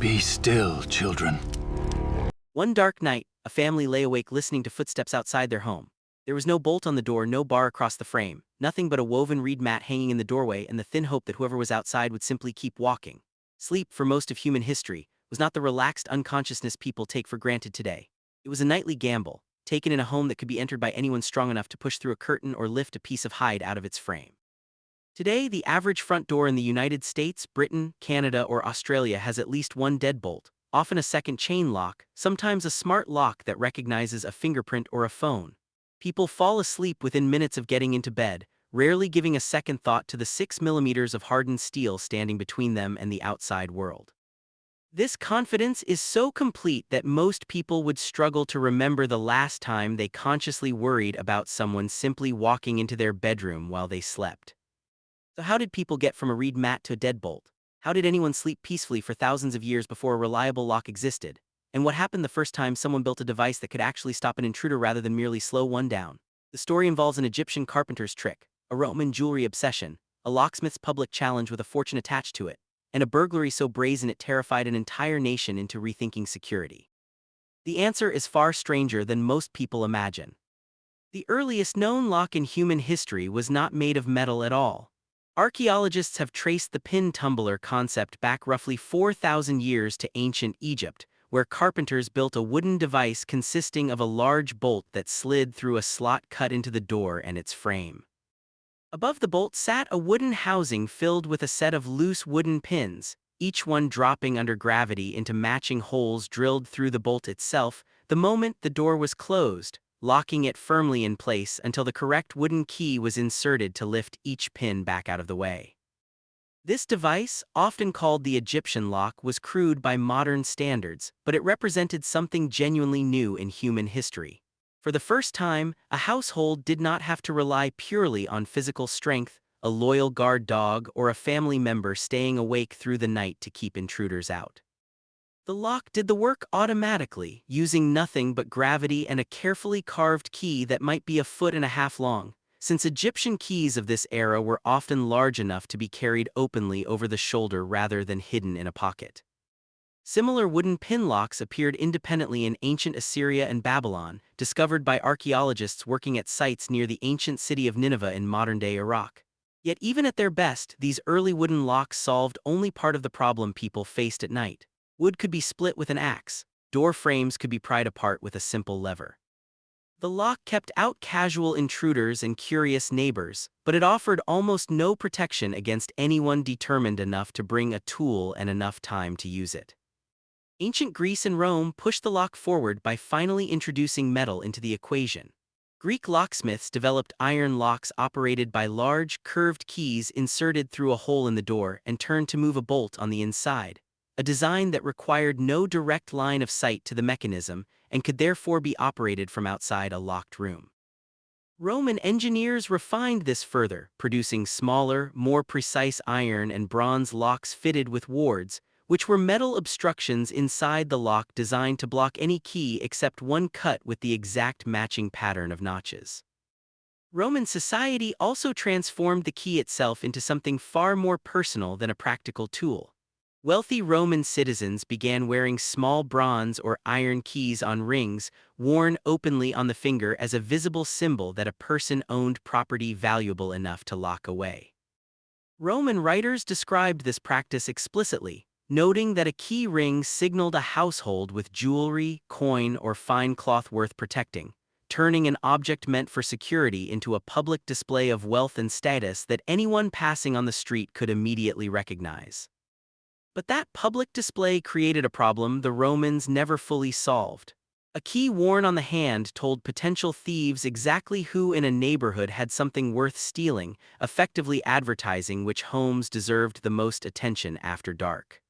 Be still, children. One dark night, a family lay awake listening to footsteps outside their home. There was no bolt on the door, no bar across the frame, nothing but a woven reed mat hanging in the doorway and the thin hope that whoever was outside would simply keep walking. Sleep, for most of human history, was not the relaxed unconsciousness people take for granted today. It was a nightly gamble, taken in a home that could be entered by anyone strong enough to push through a curtain or lift a piece of hide out of its frame. Today, the average front door in the United States, Britain, Canada, or Australia has at least one deadbolt, often a second chain lock, sometimes a smart lock that recognizes a fingerprint or a phone. People fall asleep within minutes of getting into bed, rarely giving a second thought to the 6 millimeters of hardened steel standing between them and the outside world. This confidence is so complete that most people would struggle to remember the last time they consciously worried about someone simply walking into their bedroom while they slept. So how did people get from a reed mat to a deadbolt? How did anyone sleep peacefully for thousands of years before a reliable lock existed? And what happened the first time someone built a device that could actually stop an intruder rather than merely slow one down? The story involves an Egyptian carpenter's trick, a Roman jewelry obsession, a locksmith's public challenge with a fortune attached to it, and a burglary so brazen it terrified an entire nation into rethinking security. The answer is far stranger than most people imagine. The earliest known lock in human history was not made of metal at all. Archaeologists have traced the pin tumbler concept back roughly 4,000 years to ancient Egypt, where carpenters built a wooden device consisting of a large bolt that slid through a slot cut into the door and its frame. Above the bolt sat a wooden housing filled with a set of loose wooden pins, each one dropping under gravity into matching holes drilled through the bolt itself the moment the door was closed, locking it firmly in place until the correct wooden key was inserted to lift each pin back out of the way. This device, often called the Egyptian lock, was crude by modern standards, but it represented something genuinely new in human history. For the first time, a household did not have to rely purely on physical strength, a loyal guard dog, or a family member staying awake through the night to keep intruders out. The lock did the work automatically, using nothing but gravity and a carefully carved key that might be 1.5 feet long, since Egyptian keys of this era were often large enough to be carried openly over the shoulder rather than hidden in a pocket. Similar wooden pin locks appeared independently in ancient Assyria and Babylon, discovered by archaeologists working at sites near the ancient city of Nineveh in modern-day Iraq. Yet even at their best, these early wooden locks solved only part of the problem people faced at night. Wood could be split with an axe, door frames could be pried apart with a simple lever. The lock kept out casual intruders and curious neighbors, but it offered almost no protection against anyone determined enough to bring a tool and enough time to use it. Ancient Greece and Rome pushed the lock forward by finally introducing metal into the equation. Greek locksmiths developed iron locks operated by large, curved keys inserted through a hole in the door and turned to move a bolt on the inside, a design that required no direct line of sight to the mechanism and could therefore be operated from outside a locked room. Roman engineers refined this further, producing smaller, more precise iron and bronze locks fitted with wards, which were metal obstructions inside the lock designed to block any key except one cut with the exact matching pattern of notches. Roman society also transformed the key itself into something far more personal than a practical tool. Wealthy Roman citizens began wearing small bronze or iron keys on rings, worn openly on the finger as a visible symbol that a person owned property valuable enough to lock away. Roman writers described this practice explicitly, noting that a key ring signaled a household with jewelry, coin, or fine cloth worth protecting, turning an object meant for security into a public display of wealth and status that anyone passing on the street could immediately recognize. But that public display created a problem the Romans never fully solved. A key worn on the hand told potential thieves exactly who in a neighborhood had something worth stealing, effectively advertising which homes deserved the most attention after dark.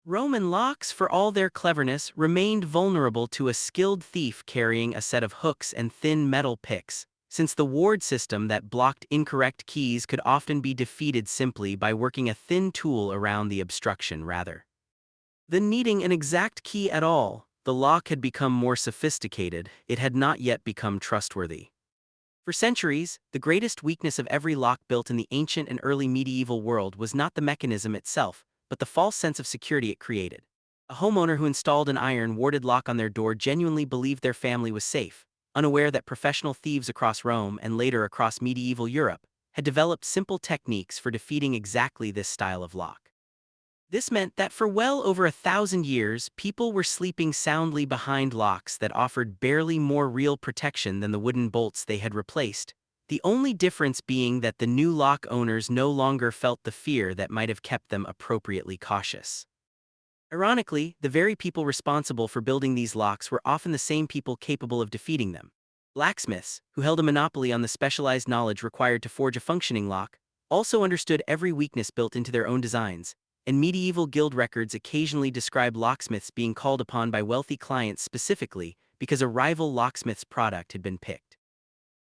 Roman locks, for all their cleverness, remained vulnerable to a skilled thief carrying a set of hooks and thin metal picks, since the ward system that blocked incorrect keys could often be defeated simply by working a thin tool around the obstruction rather than needing an exact key at all. The lock had become more sophisticated, it had not yet become trustworthy. For centuries, the greatest weakness of every lock built in the ancient and early medieval world was not the mechanism itself, but the false sense of security it created. A homeowner who installed an iron-warded lock on their door genuinely believed their family was safe, unaware that professional thieves across Rome and later across medieval Europe had developed simple techniques for defeating exactly this style of lock. This meant that for well over 1,000 years, people were sleeping soundly behind locks that offered barely more real protection than the wooden bolts they had replaced, the only difference being that the new lock owners no longer felt the fear that might have kept them appropriately cautious. Ironically, the very people responsible for building these locks were often the same people capable of defeating them. Blacksmiths, who held a monopoly on the specialized knowledge required to forge a functioning lock, also understood every weakness built into their own designs, and medieval guild records occasionally describe locksmiths being called upon by wealthy clients specifically because a rival locksmith's product had been picked.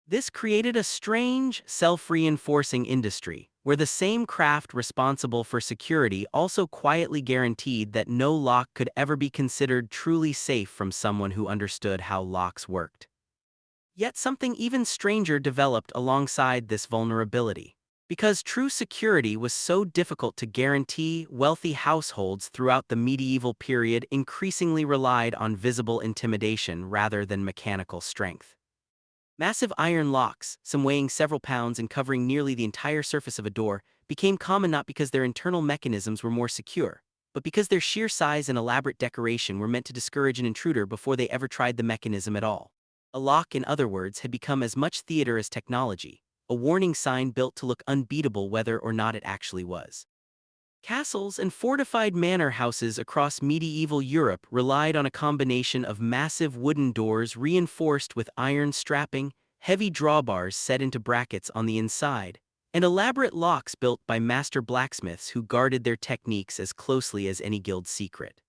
This created a strange, self-reinforcing industry, where the same craft responsible for security also quietly guaranteed that no lock could ever be considered truly safe from someone who understood how locks worked. Yet something even stranger developed alongside this vulnerability. Because true security was so difficult to guarantee, wealthy households throughout the medieval period increasingly relied on visible intimidation rather than mechanical strength. Massive iron locks, some weighing several pounds and covering nearly the entire surface of a door, became common not because their internal mechanisms were more secure, but because their sheer size and elaborate decoration were meant to discourage an intruder before they ever tried the mechanism at all. A lock, in other words, had become as much theater as technology, a warning sign built to look unbeatable whether or not it actually was. Castles and fortified manor houses across medieval Europe relied on a combination of massive wooden doors reinforced with iron strapping, heavy drawbars set into brackets on the inside, and elaborate locks built by master blacksmiths who guarded their techniques as closely as any guild secret.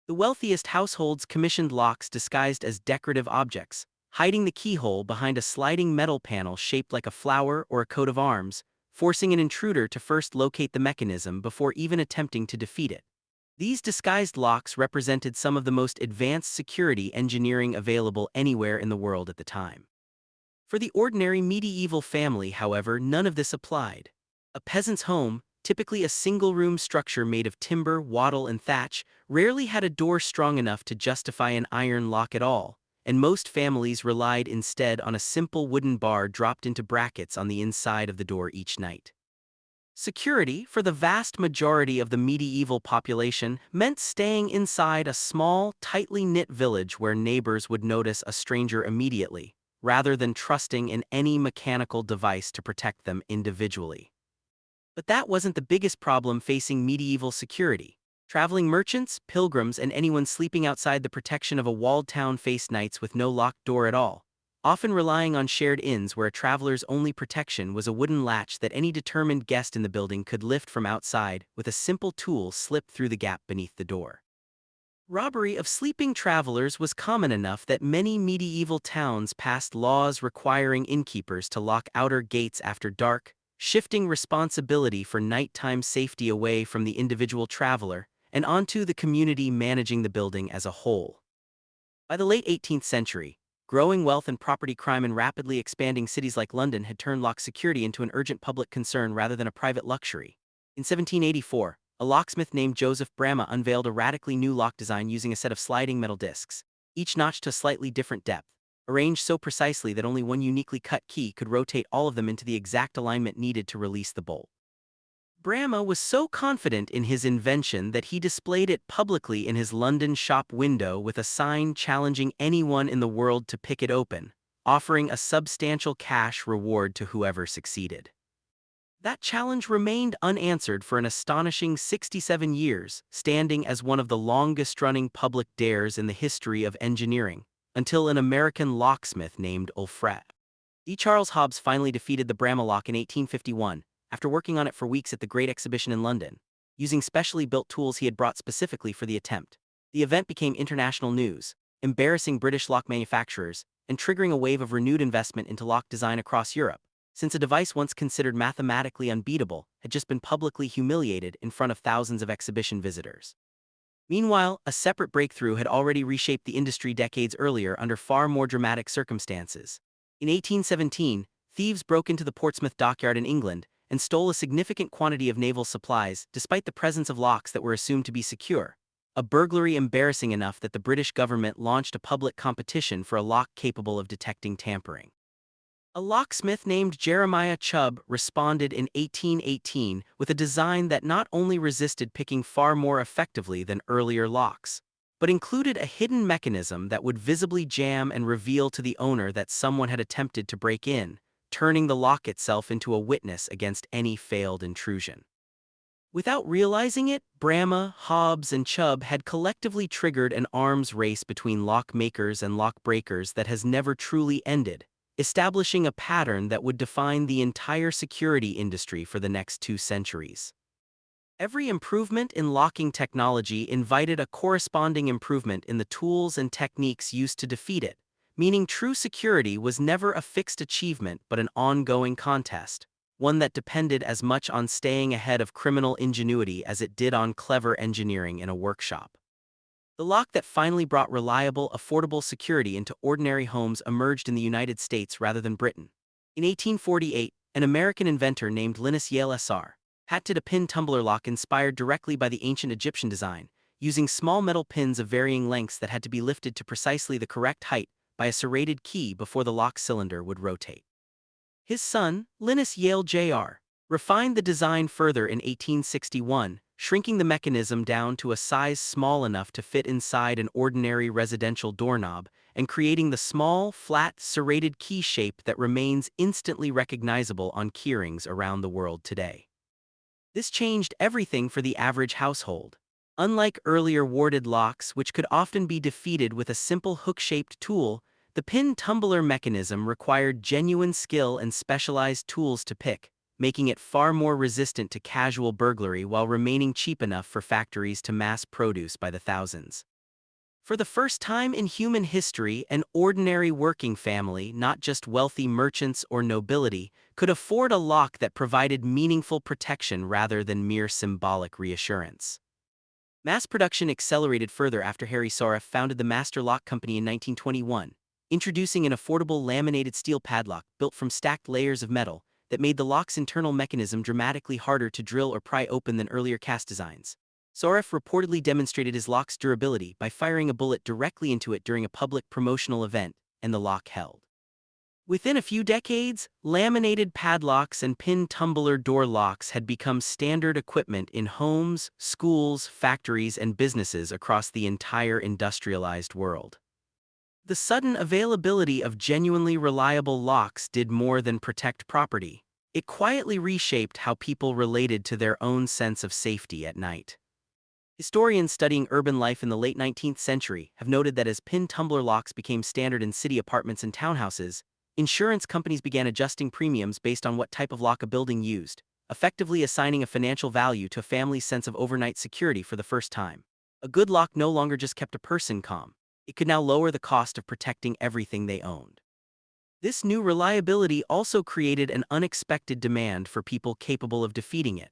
The wealthiest households commissioned locks disguised as decorative objects, hiding the keyhole behind a sliding metal panel shaped like a flower or a coat of arms, forcing an intruder to first locate the mechanism before even attempting to defeat it. These disguised locks represented some of the most advanced security engineering available anywhere in the world at the time. For the ordinary medieval family, however, none of this applied. A peasant's home, typically a single-room structure made of timber, wattle, and thatch, rarely had a door strong enough to justify an iron lock at all, and most families relied instead on a simple wooden bar dropped into brackets on the inside of the door each night. Security, for the vast majority of the medieval population, meant staying inside a small, tightly knit village where neighbors would notice a stranger immediately, rather than trusting in any mechanical device to protect them individually. But that wasn't the biggest problem facing medieval security. Traveling merchants, pilgrims, and anyone sleeping outside the protection of a walled town faced nights with no locked door at all, often relying on shared inns where a traveler's only protection was a wooden latch that any determined guest in the building could lift from outside with a simple tool slipped through the gap beneath the door. Robbery of sleeping travelers was common enough that many medieval towns passed laws requiring innkeepers to lock outer gates after dark, shifting responsibility for nighttime safety away from the individual traveler and onto the community managing the building as a whole. By the late 18th century, growing wealth and property crime in rapidly expanding cities like London had turned lock security into an urgent public concern rather than a private luxury. In 1784, a locksmith named Joseph Bramah unveiled a radically new lock design using a set of sliding metal discs, each notched to a slightly different depth, arranged so precisely that only one uniquely cut key could rotate all of them into the exact alignment needed to release the bolt. Bramah was so confident in his invention that he displayed it publicly in his London shop window with a sign challenging anyone in the world to pick it open, offering a substantial cash reward to whoever succeeded. That challenge remained unanswered for an astonishing 67 years, standing as one of the longest-running public dares in the history of engineering, until an American locksmith named Alfred D. Charles Hobbs finally defeated the Bramah lock in 1851, after working on it for weeks at the Great Exhibition in London, using specially built tools he had brought specifically for the attempt. The event became international news, embarrassing British lock manufacturers, and triggering a wave of renewed investment into lock design across Europe, since a device once considered mathematically unbeatable had just been publicly humiliated in front of thousands of exhibition visitors. Meanwhile, a separate breakthrough had already reshaped the industry decades earlier under far more dramatic circumstances. In 1817, thieves broke into the Portsmouth dockyard in England and stole a significant quantity of naval supplies despite the presence of locks that were assumed to be secure, a burglary embarrassing enough that the British government launched a public competition for a lock capable of detecting tampering. A locksmith named Jeremiah Chubb responded in 1818 with a design that not only resisted picking far more effectively than earlier locks, but included a hidden mechanism that would visibly jam and reveal to the owner that someone had attempted to break in, turning the lock itself into a witness against any failed intrusion. Without realizing it, Bramah, Hobbs, and Chubb had collectively triggered an arms race between lock makers and lock breakers that has never truly ended, establishing a pattern that would define the entire security industry for the next 2 centuries. Every improvement in locking technology invited a corresponding improvement in the tools and techniques used to defeat it, meaning true security was never a fixed achievement but an ongoing contest, one that depended as much on staying ahead of criminal ingenuity as it did on clever engineering in a workshop. The lock that finally brought reliable, affordable security into ordinary homes emerged in the United States rather than Britain. In 1848, an American inventor named Linus Yale Sr. patented a pin tumbler lock inspired directly by the ancient Egyptian design, using small metal pins of varying lengths that had to be lifted to precisely the correct height by a serrated key before the lock cylinder would rotate. His son, Linus Yale Jr., refined the design further in 1861, shrinking the mechanism down to a size small enough to fit inside an ordinary residential doorknob and creating the small, flat, serrated key shape that remains instantly recognizable on keyrings around the world today. This changed everything for the average household. Unlike earlier warded locks, which could often be defeated with a simple hook-shaped tool, the pin tumbler mechanism required genuine skill and specialized tools to pick, making it far more resistant to casual burglary while remaining cheap enough for factories to mass produce by the thousands. For the first time in human history, an ordinary working family, not just wealthy merchants or nobility, could afford a lock that provided meaningful protection rather than mere symbolic reassurance. Mass production accelerated further after Harry Soref founded the Master Lock Company in 1921, introducing an affordable laminated steel padlock built from stacked layers of metal that made the lock's internal mechanism dramatically harder to drill or pry open than earlier cast designs. Soref reportedly demonstrated his lock's durability by firing a bullet directly into it during a public promotional event, and the lock held. Within a few decades, laminated padlocks and pin tumbler door locks had become standard equipment in homes, schools, factories, and businesses across the entire industrialized world. The sudden availability of genuinely reliable locks did more than protect property. It quietly reshaped how people related to their own sense of safety at night. Historians studying urban life in the late 19th century have noted that as pin tumbler locks became standard in city apartments and townhouses, insurance companies began adjusting premiums based on what type of lock a building used, effectively assigning a financial value to a family's sense of overnight security for the first time. A good lock no longer just kept a person calm. It could now lower the cost of protecting everything they owned. This new reliability also created an unexpected demand for people capable of defeating it.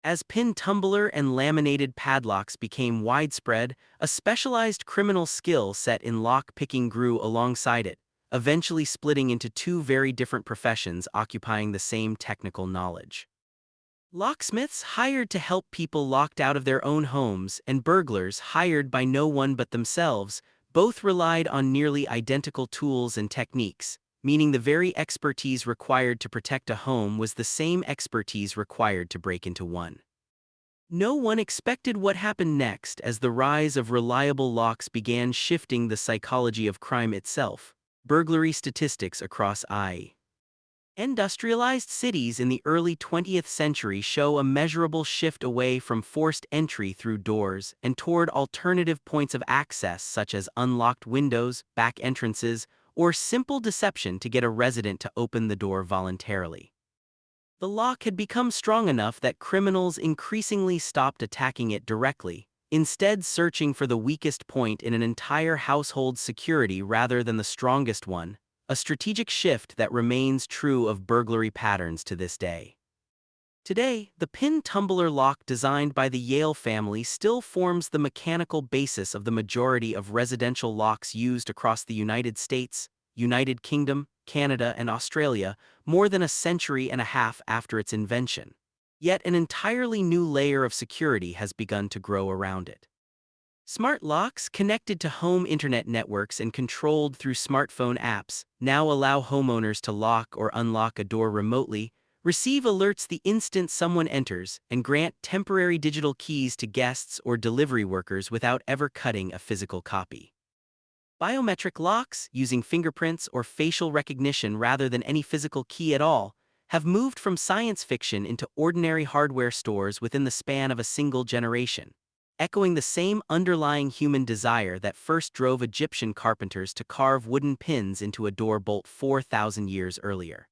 As pin tumbler and laminated padlocks became widespread, a specialized criminal skill set in lock picking grew alongside it, eventually splitting into two very different professions occupying the same technical knowledge. Locksmiths hired to help people locked out of their own homes and burglars hired by no one but themselves both relied on nearly identical tools and techniques, meaning the very expertise required to protect a home was the same expertise required to break into one. No one expected what happened next as the rise of reliable locks began shifting the psychology of crime itself. Burglary statistics across industrialized cities in the early 20th century show a measurable shift away from forced entry through doors and toward alternative points of access such as unlocked windows, back entrances, or simple deception to get a resident to open the door voluntarily. The lock had become strong enough that criminals increasingly stopped attacking it directly, instead searching for the weakest point in an entire household's security rather than the strongest one, a strategic shift that remains true of burglary patterns to this day. Today, the pin tumbler lock designed by the Yale family still forms the mechanical basis of the majority of residential locks used across the United States, United Kingdom, Canada, and Australia more than a century and a half after its invention. Yet an entirely new layer of security has begun to grow around it. Smart locks, connected to home internet networks and controlled through smartphone apps, now allow homeowners to lock or unlock a door remotely, receive alerts the instant someone enters, and grant temporary digital keys to guests or delivery workers without ever cutting a physical copy. Biometric locks, using fingerprints or facial recognition rather than any physical key at all, have moved from science fiction into ordinary hardware stores within the span of a single generation, echoing the same underlying human desire that first drove Egyptian carpenters to carve wooden pins into a door bolt 4,000 years earlier.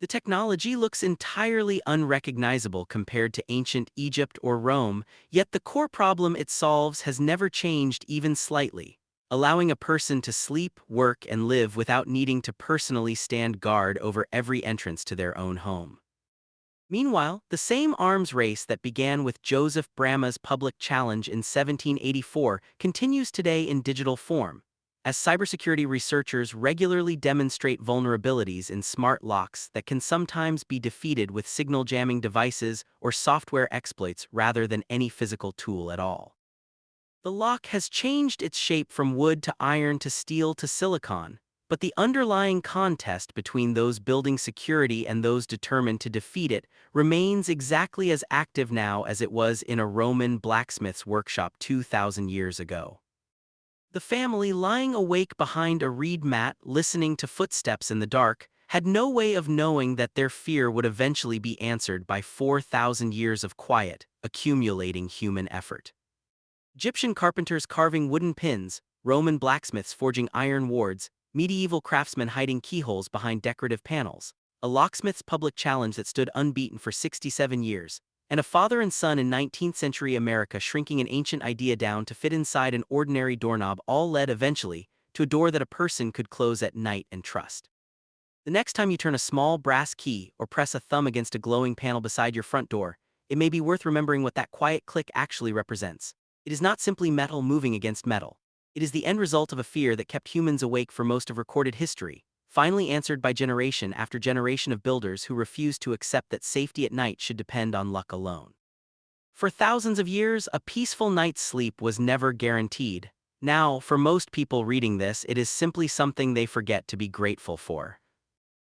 The technology looks entirely unrecognizable compared to ancient Egypt or Rome, yet the core problem it solves has never changed even slightly, allowing a person to sleep, work, and live without needing to personally stand guard over every entrance to their own home. Meanwhile, the same arms race that began with Joseph Bramah's public challenge in 1784 continues today in digital form, as cybersecurity researchers regularly demonstrate vulnerabilities in smart locks that can sometimes be defeated with signal jamming devices or software exploits rather than any physical tool at all. The lock has changed its shape from wood to iron to steel to silicon, but the underlying contest between those building security and those determined to defeat it remains exactly as active now as it was in a Roman blacksmith's workshop 2,000 years ago. The family, lying awake behind a reed mat listening to footsteps in the dark, had no way of knowing that their fear would eventually be answered by 4,000 years of quiet, accumulating human effort. Egyptian carpenters carving wooden pins, Roman blacksmiths forging iron wards, medieval craftsmen hiding keyholes behind decorative panels, a locksmith's public challenge that stood unbeaten for 67 years, and a father and son in 19th-century America shrinking an ancient idea down to fit inside an ordinary doorknob all led eventually to a door that a person could close at night and trust. The next time you turn a small brass key or press a thumb against a glowing panel beside your front door, it may be worth remembering what that quiet click actually represents. It is not simply metal moving against metal. It is the end result of a fear that kept humans awake for most of recorded history, finally answered by generation after generation of builders who refused to accept that safety at night should depend on luck alone. For thousands of years, a peaceful night's sleep was never guaranteed. Now, for most people reading this, it is simply something they forget to be grateful for.